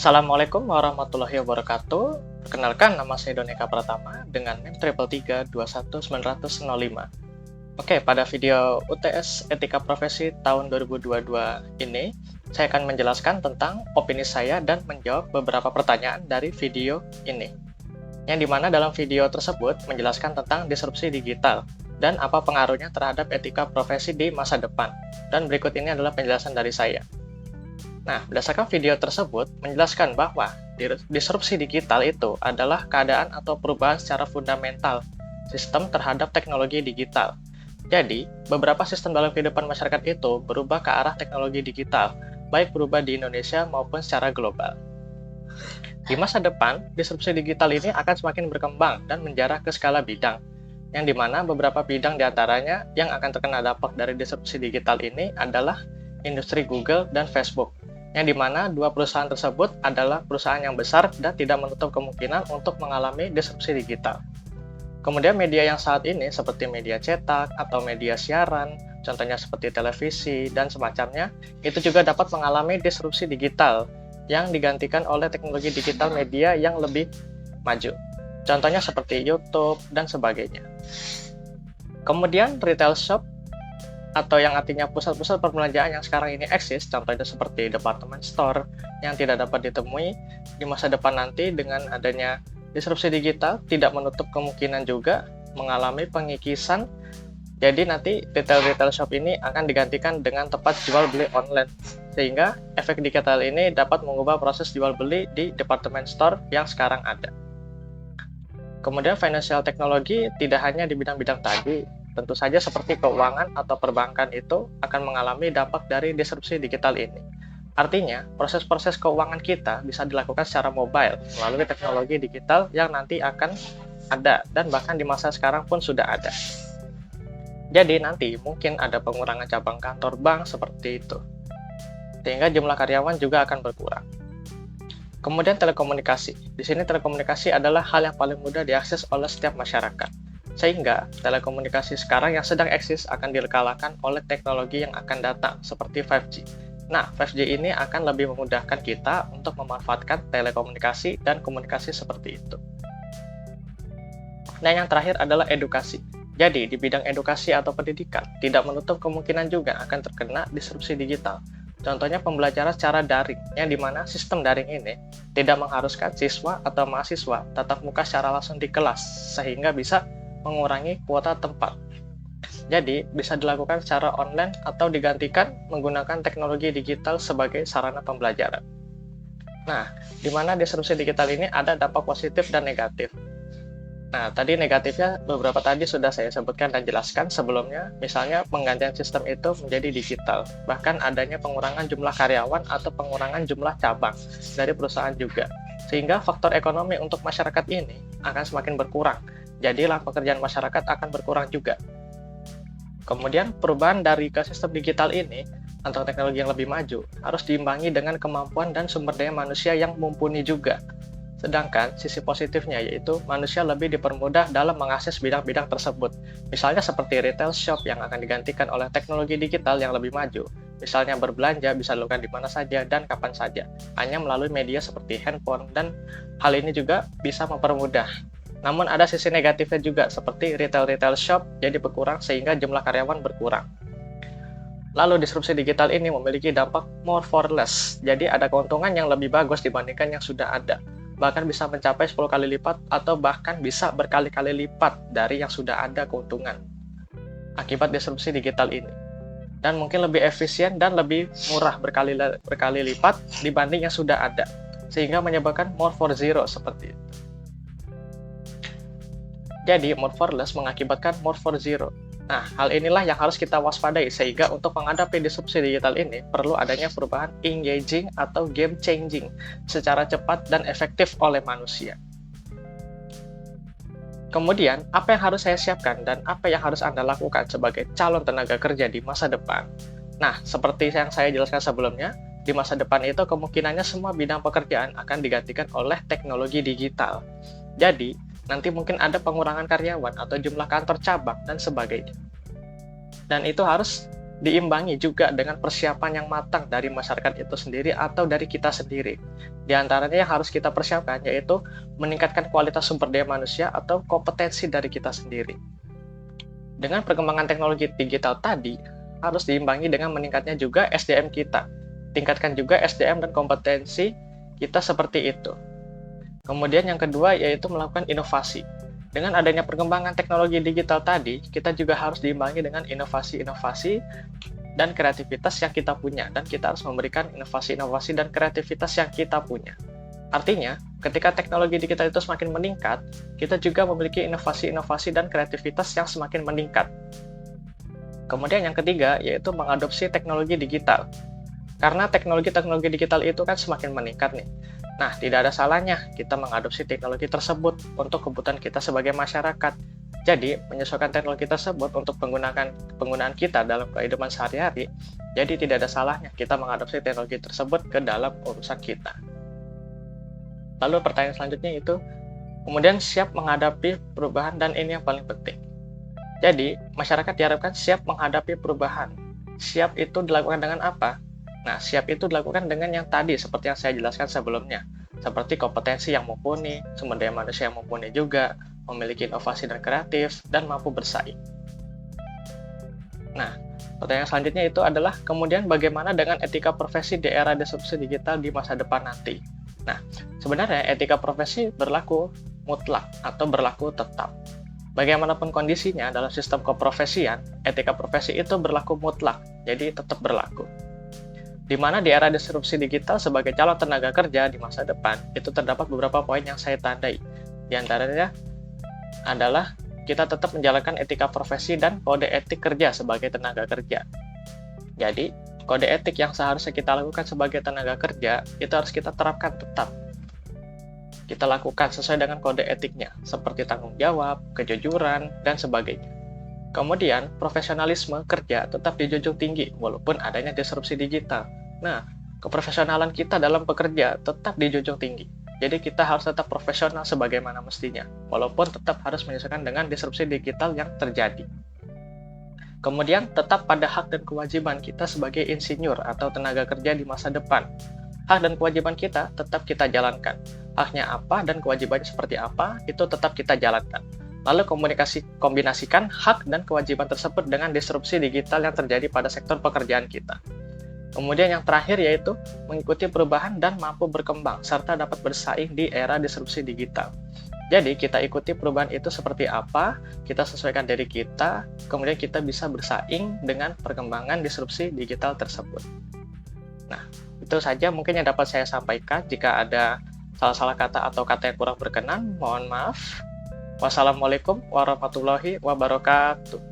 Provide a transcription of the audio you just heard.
Assalamualaikum warahmatullahi wabarakatuh. Perkenalkan, nama saya Doneka Pratama dengan NIM 333219005. Oke, pada video UTS Etika Profesi tahun 2022 ini, saya akan menjelaskan tentang opini saya dan menjawab beberapa pertanyaan dari video ini. Yang dimana dalam video tersebut menjelaskan tentang disrupsi digital dan apa pengaruhnya terhadap etika profesi di masa depan. Dan berikut ini adalah penjelasan dari saya. Nah, berdasarkan video tersebut menjelaskan bahwa disrupsi digital itu adalah keadaan atau perubahan secara fundamental sistem terhadap teknologi digital. Jadi, beberapa sistem dalam kehidupan masyarakat itu berubah ke arah teknologi digital, baik berubah di Indonesia maupun secara global. Di masa depan, disrupsi digital ini akan semakin berkembang dan menjarah ke skala bidang, yang dimana beberapa bidang diantaranya yang akan terkena dampak dari disrupsi digital ini adalah industri Google dan Facebook, yang dimana dua perusahaan tersebut adalah perusahaan yang besar dan tidak menutup kemungkinan untuk mengalami disrupsi digital. Kemudian media yang saat ini seperti media cetak atau media siaran, contohnya seperti televisi dan semacamnya, itu juga dapat mengalami disrupsi digital yang digantikan oleh teknologi digital media yang lebih maju. Contohnya seperti YouTube dan sebagainya. Kemudian retail shop atau yang artinya pusat-pusat perbelanjaan yang sekarang ini eksis, contohnya seperti department store yang tidak dapat ditemui di masa depan nanti dengan adanya disrupsi digital, tidak menutup kemungkinan juga mengalami pengikisan. Jadi nanti retail shop ini akan digantikan dengan tempat jual beli online, sehingga efek digital ini dapat mengubah proses jual beli di department store yang sekarang ada. Kemudian financial technology tidak hanya di bidang-bidang tadi, tentu saja seperti keuangan atau perbankan itu akan mengalami dampak dari disrupsi digital ini. Artinya, proses-proses keuangan kita bisa dilakukan secara mobile melalui teknologi digital yang nanti akan ada dan bahkan di masa sekarang pun sudah ada. Jadi nanti mungkin ada pengurangan cabang kantor bank seperti itu, sehingga jumlah karyawan juga akan berkurang. Kemudian telekomunikasi. Di sini telekomunikasi adalah hal yang paling mudah diakses oleh setiap masyarakat. Sehingga telekomunikasi sekarang yang sedang eksis akan dikalahkan oleh teknologi yang akan datang seperti 5G. Nah, 5G ini akan lebih memudahkan kita untuk memanfaatkan telekomunikasi dan komunikasi seperti itu. Nah, yang terakhir adalah edukasi. Jadi, di bidang edukasi atau pendidikan, tidak menutup kemungkinan juga akan terkena disrupsi digital. Contohnya pembelajaran secara daring, yang dimana sistem daring ini tidak mengharuskan siswa atau mahasiswa tatap muka secara langsung di kelas, sehingga bisa mengurangi kuota tempat. Jadi, bisa dilakukan secara online atau digantikan menggunakan teknologi digital sebagai sarana pembelajaran. Nah, di mana disrupsi digital ini ada dampak positif dan negatif. Nah, tadi negatifnya beberapa tadi sudah saya sebutkan dan jelaskan sebelumnya, misalnya penggantian sistem itu menjadi digital, bahkan adanya pengurangan jumlah karyawan atau pengurangan jumlah cabang dari perusahaan juga, sehingga faktor ekonomi untuk masyarakat ini akan semakin berkurang. Jadilah pekerjaan masyarakat akan berkurang juga. Kemudian perubahan dari ke sistem digital ini atau teknologi yang lebih maju harus diimbangi dengan kemampuan dan sumber daya manusia yang mumpuni juga. Sedangkan sisi positifnya yaitu manusia lebih dipermudah dalam mengakses bidang-bidang tersebut. Misalnya seperti retail shop yang akan digantikan oleh teknologi digital yang lebih maju. Misalnya berbelanja bisa dilakukan di mana saja dan kapan saja, hanya melalui media seperti handphone, dan hal ini juga bisa mempermudah. Namun ada sisi negatifnya juga seperti retail shop jadi berkurang sehingga jumlah karyawan berkurang. Lalu disrupsi digital ini memiliki dampak more for less. Jadi ada keuntungan yang lebih bagus dibandingkan yang sudah ada. Bahkan bisa mencapai 10 kali lipat atau bahkan bisa berkali-kali lipat dari yang sudah ada keuntungan akibat disrupsi digital ini. Dan mungkin lebih efisien dan lebih murah berkali lipat dibanding yang sudah ada. Sehingga menyebabkan more for zero seperti itu. Jadi more for less mengakibatkan more for zero. Nah, hal inilah yang harus kita waspadai sehingga untuk menghadapi disrupsi digital ini perlu adanya perubahan engaging atau game changing secara cepat dan efektif oleh manusia. Kemudian, apa yang harus saya siapkan dan apa yang harus Anda lakukan sebagai calon tenaga kerja di masa depan? Nah, seperti yang saya jelaskan sebelumnya, di masa depan itu kemungkinannya semua bidang pekerjaan akan digantikan oleh teknologi digital. Jadi, nanti mungkin ada pengurangan karyawan atau jumlah kantor cabang dan sebagainya. Dan itu harus diimbangi juga dengan persiapan yang matang dari masyarakat itu sendiri atau dari kita sendiri. Di antaranya yang harus kita persiapkan yaitu meningkatkan kualitas sumber daya manusia atau kompetensi dari kita sendiri. Dengan perkembangan teknologi digital tadi, harus diimbangi dengan meningkatnya juga SDM kita. Tingkatkan juga SDM dan kompetensi kita seperti itu. Kemudian yang kedua yaitu melakukan inovasi. Dengan adanya perkembangan teknologi digital tadi, kita juga harus diimbangi dengan inovasi-inovasi dan kreativitas yang kita punya. Dan kita harus memberikan inovasi-inovasi dan kreativitas yang kita punya. Artinya, ketika teknologi digital itu semakin meningkat, kita juga memiliki inovasi-inovasi dan kreativitas yang semakin meningkat. Kemudian yang ketiga, yaitu mengadopsi teknologi digital. Karena teknologi-teknologi digital itu kan semakin meningkat nih. Nah, tidak ada salahnya kita mengadopsi teknologi tersebut untuk kebutuhan kita sebagai masyarakat. Jadi, menyesuaikan teknologi tersebut untuk penggunaan kita dalam kehidupan sehari-hari, jadi tidak ada salahnya kita mengadopsi teknologi tersebut ke dalam urusan kita. Lalu pertanyaan selanjutnya itu, kemudian siap menghadapi perubahan dan ini yang paling penting. Jadi, masyarakat diharapkan siap menghadapi perubahan. Siap itu dilakukan dengan apa? Nah, siap itu dilakukan dengan yang tadi, seperti yang saya jelaskan sebelumnya. Seperti kompetensi yang mumpuni, sumber daya manusia yang mumpuni juga, memiliki inovasi dan kreatif, dan mampu bersaing. Nah, pertanyaan selanjutnya itu adalah, kemudian bagaimana dengan etika profesi di era disrupsi digital di masa depan nanti? Nah, sebenarnya etika profesi berlaku mutlak atau berlaku tetap. Bagaimanapun kondisinya dalam sistem keprofesian, etika profesi itu berlaku mutlak, jadi tetap berlaku. Di mana di era disrupsi digital sebagai calon tenaga kerja di masa depan, itu terdapat beberapa poin yang saya tandai. Di antaranya adalah kita tetap menjalankan etika profesi dan kode etik kerja sebagai tenaga kerja. Jadi, kode etik yang seharusnya kita lakukan sebagai tenaga kerja, itu harus kita terapkan tetap. Kita lakukan sesuai dengan kode etiknya, seperti tanggung jawab, kejujuran, dan sebagainya. Kemudian, profesionalisme kerja tetap dijunjung tinggi, walaupun adanya disrupsi digital. Nah, keprofesionalan kita dalam bekerja tetap dijunjung tinggi. Jadi kita harus tetap profesional sebagaimana mestinya, walaupun tetap harus menyesuaikan dengan disrupsi digital yang terjadi. Kemudian, tetap pada hak dan kewajiban kita sebagai insinyur atau tenaga kerja di masa depan. Hak dan kewajiban kita tetap kita jalankan. Haknya apa dan kewajibannya seperti apa, itu tetap kita jalankan. Lalu kombinasikan hak dan kewajiban tersebut dengan disrupsi digital yang terjadi pada sektor pekerjaan kita. Kemudian yang terakhir yaitu mengikuti perubahan dan mampu berkembang, serta dapat bersaing di era disrupsi digital. Jadi kita ikuti perubahan itu seperti apa, kita sesuaikan diri kita, kemudian kita bisa bersaing dengan perkembangan disrupsi digital tersebut. Nah, itu saja mungkin yang dapat saya sampaikan. Jika ada salah-salah kata atau kata yang kurang berkenan, mohon maaf. Wassalamualaikum warahmatullahi wabarakatuh.